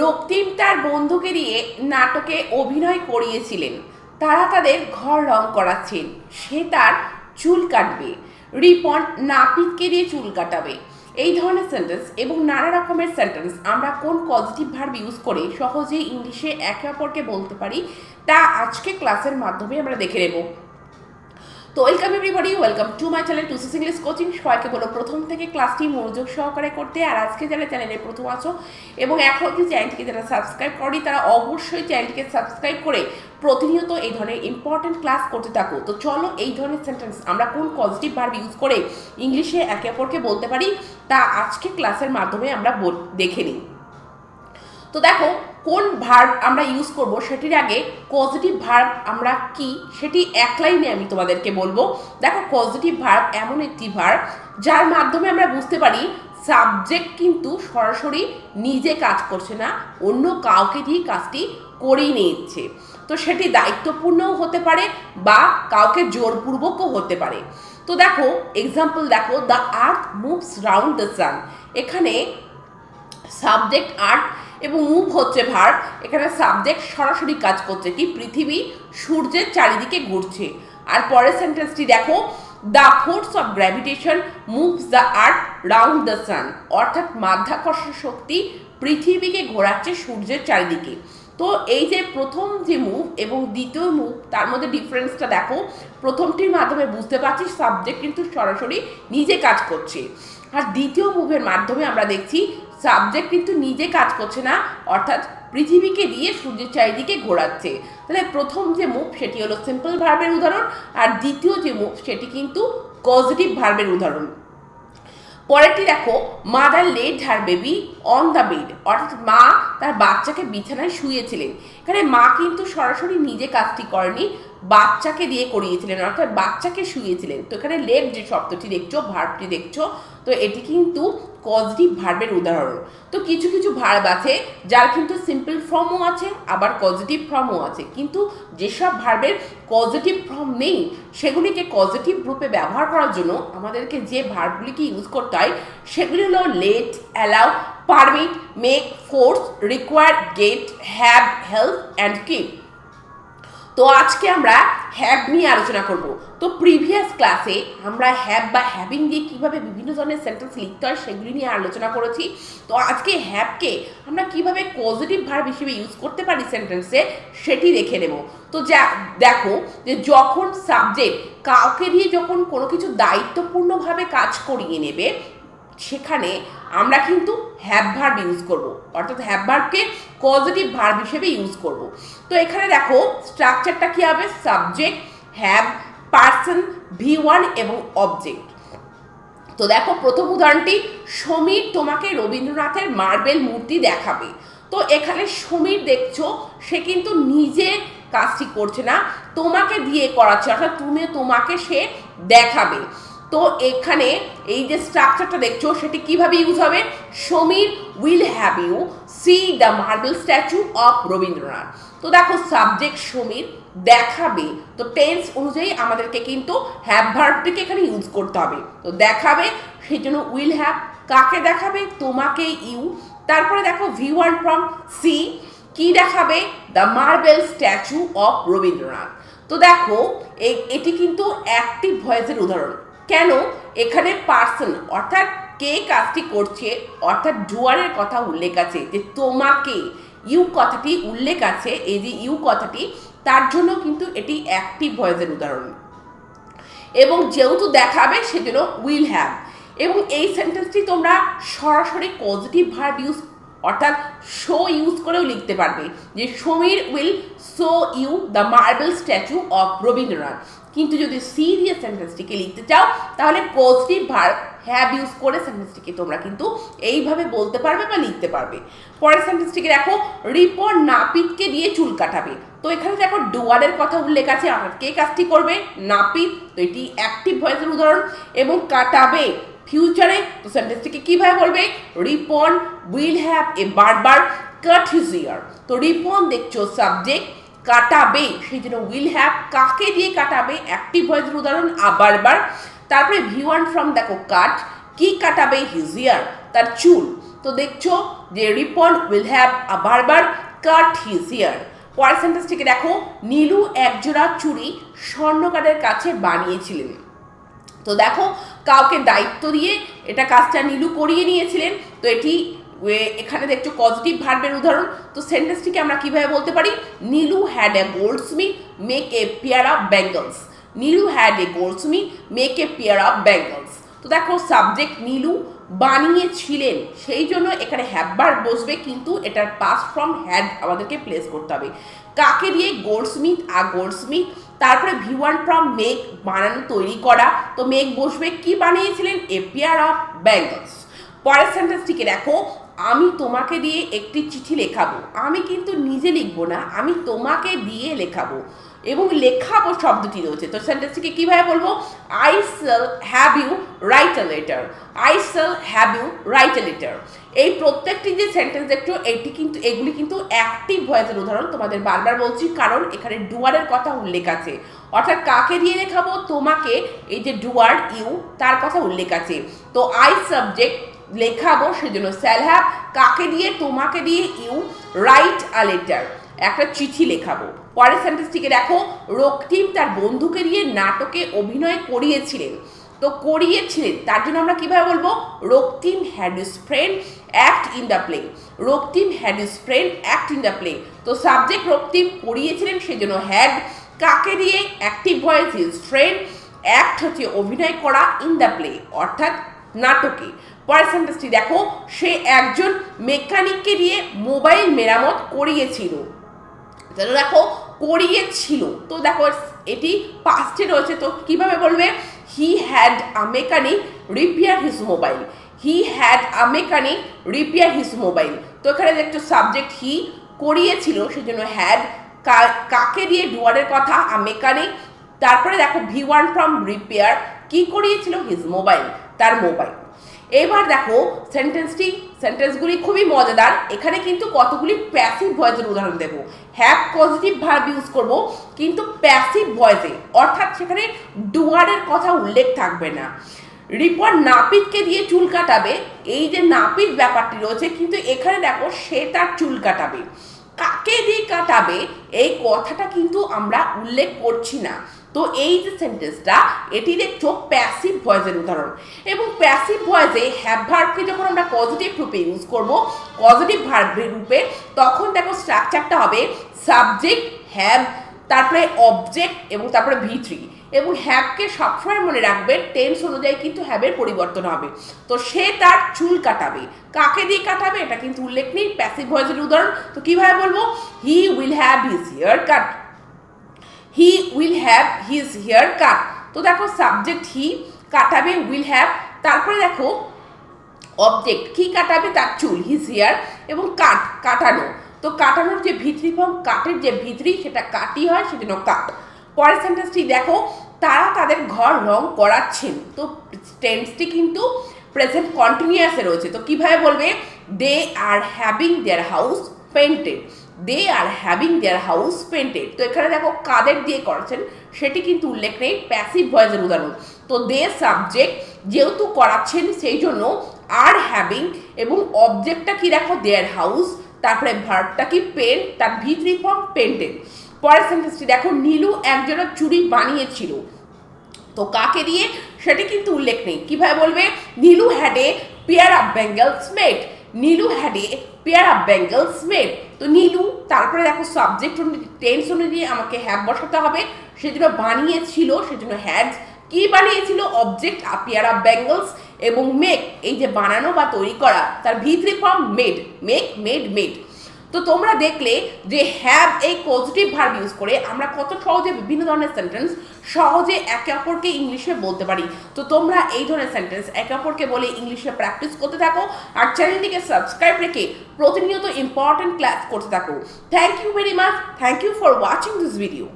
রক্তিম তার বন্ধুকে দিয়ে নাটকে অভিনয় করিয়েছিলেন। তারা তাদের ঘর রং করাচ্ছেন। সে তার চুল কাটবে। রিপন নাপিতকে দিয়ে চুল কাটাবে। এই ধরনের সেন্টেন্স এবং নানা রকমের সেন্টেন্স আমরা কোন পজিটিভ ভার্ব ইউজ করে সহজেই ইংলিশে একে অপরকে বলতে পারি তা আজকে ক্লাসের মাধ্যমে আমরা দেখে নেব। তো welcome everybody, welcome to my channel টুসি ইংলিশ কোচিং। সবাইকে বলো প্রথম থেকে ক্লাসটি মনোযোগ সহকারে করতে। আর আজকে যারা চ্যানেলে প্রথম আছো এবং এখন অবধি চ্যানেলটিকে যারা সাবস্ক্রাইব করি তারা অবশ্যই চ্যানেলটিকে সাবস্ক্রাইব করে প্রতিনিয়ত এই ধরনের ইম্পর্টেন্ট ক্লাস করতে থাকো। তো চলো এই ধরনের সেন্টেন্স আমরা কোন পজিটিভ ভার্ব ইউজ করে ইংলিশে একে অপরকে বলতে পারি তা আজকে ক্লাসের মাধ্যমে আমরা দেখে নিই। তো দেখো কোন ভার্ব আমরা ইউজ করব সেটির আগে পজিটিভ ভার্ব আমরা কি সেটি এক লাইনে আমি তোমাদেরকে বলবো। দেখো পজিটিভ ভার্ব এমন একটি ভার্ব যার মাধ্যমে আমরা বুঝতে পারি সাবজেক্ট কিন্তু সরাসরি নিজে কাজ করছে না, অন্য কাউকে দিয়ে কাজটি করিয়ে নিচ্ছে। তো সেটি দায়িত্বপূর্ণও হতে পারে বা কাউকে জোরপূর্বকও হতে পারে। তো দেখো এক্সাম্পল দেখো, the earth moves round the sun. এখানে সাবজেক্ট আর্থ এবং মুভ হচ্ছে ভার্ব। এখানে সাবজেক্ট সরাসরি কাজ করছে কি, পৃথিবী সূর্যের চারিদিকে ঘুরছে। আর পরের সেন্টেন্সটি দেখো, the force of gravitation moves the earth round the sun. অর্থাৎ মাধ্যাকর্ষণ শক্তি পৃথিবীকে ঘোরাচ্ছে সূর্যের চারিদিকে। তো এই যে প্রথম যে মুভ এবং দ্বিতীয় মুভ তার মধ্যে ডিফারেন্সটা দেখো। প্রথমটির মাধ্যমে বুঝতে পারছি সাবজেক্ট কিন্তু সরাসরি নিজে কাজ করছে, আর দ্বিতীয় মুভের মাধ্যমে আমরা দেখছি সাবজেক্ট কিন্তু নিজে কাজ করছে না, অর্থাৎ পৃথিবীকে দিয়ে সূর্যের চারিদিকে ঘোরাচ্ছে। তাহলে প্রথম যে মুভ সেটি হলো সিম্পল ভার্বের উদাহরণ, আর দ্বিতীয় যে মুভ সেটি কিন্তু পজিটিভ ভার্বের উদাহরণ। পরেরটি দেখো, mother led her baby on the bed. অর্থাৎ মা তার বাচ্চাকে বিছানায় শুয়েছিলেন। এখানে মা কিন্তু সরাসরি নিজে কাজটি করেনি, বাচ্চাকে দিয়ে করিয়েছিলেন, অর্থাৎ বাচ্চাকে শুয়েছিলেন। তো এখানে লেড যে শব্দটি দেখছো, ভার্বটি দেখছো, তো এটি কিন্তু পজিটিভ ভার্বের উদাহরণ। তো কিছু কিছু ভার্ব আছে যার কিন্তু সিম্পল ফর্মও আছে আবার পজিটিভ ফর্মও আছে, কিন্তু যেসব ভার্বের পজিটিভ ফর্ম নেই সেগুলিকে পজিটিভ রূপে ব্যবহার করার জন্য আমাদেরকে যে ভার্বগুলিকে ইউজ করতে হয় সেগুলি হলো let, allow, permit, make, force, require, get, have, help and keep. তো আজকে আমরা হ্যাভ নিয়ে আলোচনা করব। তো প্রিভিয়াস ক্লাসে আমরা হ্যাভ বা হ্যাভিং দিয়ে কীভাবে বিভিন্ন ধরনের সেন্টেন্স লিখতে হয় সেগুলি নিয়ে আলোচনা করেছি। তো আজকে হ্যাভকে আমরা কীভাবে পজিটিভ ভার্ব হিসেবে ইউজ করতে পারি সেন্টেন্সে সেটি দেখে নেব। তো দেখো যে যখন সাবজেক্ট কাউকে দিয়ে যখন কোনো কিছু দায়িত্বপূর্ণভাবে কাজ করিয়ে নেবে সেখানে আমরা কিন্তু হ্যাভ ভার্ব ইউজ করব, অর্থাৎ হ্যাভ ভার্বকে পজিটিভ ভার্ব হিসেবে ইউজ করব। তো এখানে দেখো স্ট্রাকচারটা কী হবে, সাবজেক্ট, হ্যাভ, পার্সন, V1 এবং অবজেক্ট। তো দেখো প্রথম উদাহরণটি, সমীর তোমাকে রবীন্দ্রনাথের মার্বেল মূর্তি দেখাবে। তো এখানে সমীর দেখছো সে কিন্তু নিজে কাজটি করছে না, তোমাকে দিয়ে করাচ্ছে, অর্থাৎ তোমাকে সে দেখাবে। তো এখানে এই যে স্ট্রাকচারটা দেখছো সেটি কিভাবে ইউজ হবে, Samir will have you see the marble statue of Rabindranath. তো দেখো সাবজেক্ট সমীর, দেখাবে, তো টেন্স অনুযায়ী আমাদেরকে কিন্তু হ্যাভ ভার্বটিকে এখানে ইউজ করতে হবে। তো দেখাবে সেই জন্য উইল হ্যাভ, কাকে দেখাবে, তোমাকে, ইউ। তারপরে দেখো V1 ফ্রম সি, কি দেখাবে, the marble statue of Rabindranath. তো দেখো এটি কিন্তু অ্যাক্টিভ ভয়েসের উদাহরণ। কেন, এখানে পার্সন অর্থাৎ কে কাজটি করছে, অর্থাৎ ডুয়ারের কথা উল্লেখ আছে, যে তোমাকে ইউ কথাটি উল্লেখ আছে, এই যে ইউ কথাটি, তার জন্য কিন্তু এটি অ্যাক্টিভ ভয়েসের উদাহরণ। এবং যেহেতু দেখাবে সেজন্য উইল হ্যাভ। এবং এই সেন্টেন্সটি তোমরা সরাসরি পজিটিভ ভার্ব ইউজ অর্থাৎ শো ইউজ করেও লিখতে পারবে, যে Samir will show you the marble statue of Rabindranath. কিন্তু যদি সিরিয়াস সেন্টেন্সটিকে লিখতে চাও তাহলে পজিটিভ ভার্ব হ্যাভ ইউজ করে সেন্টেন্সটিকে তোমরা কিন্তু এইভাবে বলতে পারবে বা লিখতে পারবে। পরের সেন্টেন্সটিকে দেখো, রিপন নাপিতকে দিয়ে চুল কাটাবে। তো এখানে দেখো ডুয়ারের কথা উল্লেখ আছে, আর কে কাজটি করবে, নাপিত। তো এটি অ্যাক্টিভ ভয়েসের উদাহরণ। এবং কাটাবে ফিউচারে, তো সেন্টেন্সটিকে কিভাবে বলবে, রিপন উইল হ্যাভ এ বারবার কাট হিজ ইয়ার। তো রিপন দেখছো সাবজেক্ট, কাটাবে সেই জন্য উইল হ্যাভ, কাকে দিয়ে কাটাবে, অ্যাক্টিভ ভয়েসের উদাহরণ, বারবার। তারপরে V1 ফ্রম দেখো কাট, কি কাটাবে, হিজ ইয়ার, তার চুল। তো তো দেখছো যে রিপন উইল হ্যাভ বারবার কাট হিজ হেয়ার। পরের সেন্টেন্সটিকে দেখো, নীলু একজোড়া চুড়ি স্বর্ণকারের কাছে বানিয়েছিলেন। তো দেখো কাউকে দায়িত্ব দিয়ে এটা কাজটা নীলু করিয়ে নিয়েছিলেন। তো এটি এখানে দেখছো পজিটিভ ভার্বের উদাহরণ। তো সেন্টেন্সটিকে আমরা কিভাবে বলতে পারি, Nilu had a Goldsmith make a pair of bangles. Nilu had a Goldsmith make a pair of bangles. তো দেখো সাবজেক্ট নীলু বানিয়েছিলেন, সেই জন্য এখানে হ্যাভ ভার্ব বসবে, কিন্তু এটার পাস্ট ফর্ম হ্যাড আমাদেরকে প্লেস করতে হবে। কাকে দিয়ে, গোল্ডস্মিথ আর গোল্ডস্মিথ, তারপরে V1 ফ্রম মেক বানানো তৈরি করা, তো মেক বসবে, কি বানিয়েছিলেন, এ পেয়ার অফ ব্যাঙ্গলস। পরের সেন্টেন্সটিকে দেখো, আমি তোমাকে দিয়ে একটি চিঠি লেখাবো। আমি কিন্তু নিজে লিখবো না, আমি তোমাকে দিয়ে লেখাবো, এবং লেখাবো শব্দটি রয়েছে। তো সেন্টেন্সটিকে কিভাবে বলবো, I shall have you write a letter. I shall have you write a letter. এই প্রত্যেকটি যে সেন্টেন্স দেখছো এগুলি কিন্তু অ্যাক্টিভ ভয়েসের উদাহরণ। তোমাদের বারবার বলছি, কারণ এখানে ডুয়ারের কথা উল্লেখ আছে, অর্থাৎ কাকে দিয়ে লেখাবো, তোমাকে, এই যে ডুয়ার ইউ তার কথা উল্লেখ আছে। তো আই সাবজেক্ট, লেখাবো সেজন্য শ্যাল হ্যাভ, কাকে দিয়ে, তোমাকে দিয়ে, ইউ রাইট আ লেটার, একটা চিঠি লেখাবো। পরের সেন্টেন্সটিকে দেখো, রক্তিম তার বন্ধুকে দিয়ে নাটকে অভিনয় করিয়েছিলেন। তো করিয়েছিলেন তার জন্য আমরা কিভাবে বলবো, Raktim had his friend act in the play. Raktim had his friend act in the play. তো সাবজেক্ট রক্তিম, করিয়েছিলেন সেজন্য হ্যাড, কাকে দিয়ে, active voice his friend, act হচ্ছে অভিনয় করা, ইন দ্য প্লে অর্থাৎ নাটকে। পরের সেন্টেন্সটি দেখো, সে একজন মেকানিককে দিয়ে মোবাইল মেরামত করিয়েছিল। তাহলে দেখো করিয়েছিল, তো দেখো এটি পাস্টে রয়েছে, তো কিভাবে বলবে, he had a mechanic repair his mobile. He had a mechanic repair his mobile. তো এখানে দেখছো সাবজেক্ট হি, করিয়েছিল সেজন্য হ্যাড, কাকে দিয়ে, ডুয়ারের কথা, আ মেকানিক, তারপরে দেখো V1 ফ্রম রিপেয়ার, কি করিয়েছিল, হিজ মোবাইল, তার মোবাইল। এবার দেখো সেন্টেন্সগুলি খুবই মজাদার। এখানে কিন্তু কতগুলি প্যাসিভ ভয়েসের উদাহরণ দেবো। হ্যাভ পজিটিভ ভার্ব ইউজ করব, কিন্তু প্যাসিভ ভয়েসে, অর্থাৎ সেখানে ডুয়ারের কথা উল্লেখ থাকবে না। রিপন নাপিতকে দিয়ে চুল কাটাবে, এই যে নাপিত ব্যাপারটি রয়েছে, কিন্তু এখানে দেখো সে তার চুল কাটাবে। কাকে দিয়ে কাটাবে এই কথাটা কিন্তু আমরা উল্লেখ করছি না। তো এই যে সেন্টেন্সটা, এটি দেখছো প্যাসিভ ভয়েসের উদাহরণ। এবং প্যাসিভ ভয়েসে হ্যাভ ভার্বকে যখন আমরা পজিটিভ রূপে ইউজ করব, পজিটিভ ভার্বের রূপে, তখন দেখো স্ট্রাকচারটা হবে সাবজেক্ট হ্যাভ, তারপরে অবজেক্ট, এবং তারপরে V3। এবং হ্যাভকে সবসময় মনে রাখবে টেন্স অনুযায়ী কিন্তু হ্যাভের পরিবর্তন হবে। তো সে তার চুল কাটাবে, কাকে দিয়ে কাটাবে এটা কিন্তু উল্লেখ নেই, প্যাসিভ ভয়েসের উদাহরণ। তো কিভাবে বলবো, he will have his hair cut. He will have his hair cut. তো দেখো সাবজেক্ট হি, কাটাবে উইল হ্যাভ, তারপরে দেখো অবজেক্ট, কি কাটাবে, তার চুল, হিজ হেয়ার, এবং কাট, কাটানো। তো কাটানোর যে V3 ফর্ম, কাটের যে V3 সেটা কাটি হয়, সেজন্য কাট। পরের সেন্টেন্সটি দেখো, তারা তাদের ঘর রং করাচ্ছেন। তো টেন্সটি কিন্তু প্রেজেন্ট কন্টিনিউয়াসে রয়েছে। তো কিভাবে বলবে, they are having their house painted. They are having their house painted. তো এখানে দেখো কাদের দিয়ে করাচ্ছেন সেটি কিন্তু উল্লেখ নেই, প্যাসিভ ভয়েসের উদাহরণ। তো দে সাবজেক্ট, যেহেতু করাচ্ছেন সেই জন্য আর হ্যাভিং, এবং অবজেক্টটা কি দেখো, দেয়ার হাউস, তারপরে ভার্বটা কি, পেন্ট, তার V3 ফর্ম পেন্টেড। পরের সেন্টেন্সটি দেখো, নীলু একজোড়া চুড়ি বানিয়েছিল। তো কাকে দিয়ে সেটি কিন্তু উল্লেখ নেই, কিভাবে বলবে, Nilu had a pair of bangles made. Nilu had a pair of bangles made. তো নীলু, তারপরে দেখো সাবজেক্ট টেন্স অনুযায়ী আমাকে হ্যাভ বসাতে হবে, সেজন্য বানিয়েছিল সেজন্য হ্যাড, কি বানিয়েছিল, object a pair of bangles, এবং মেক, এই যে বানানো বা তৈরি করা, তার V3 form made, make, made, made. তো তোমরা দেখলে যে হ্যাভ এই পজিটিভ ভার্ব ইউজ করে আমরা কত সহজে বিভিন্ন ধরনের সেন্টেন্স সহজে একে অপরকে ইংলিশে বলতে পারি। তো তোমরা এই ধরনের সেন্টেন্স একে অপরকে বলে ইংলিশে প্র্যাকটিস করতে থাকো, আর চ্যানেলটিকে সাবস্ক্রাইব রেখে প্রতিনিয়ত ইম্পর্টেন্ট ক্লাস করতে থাকো। Thank you very much, thank you for watching this video.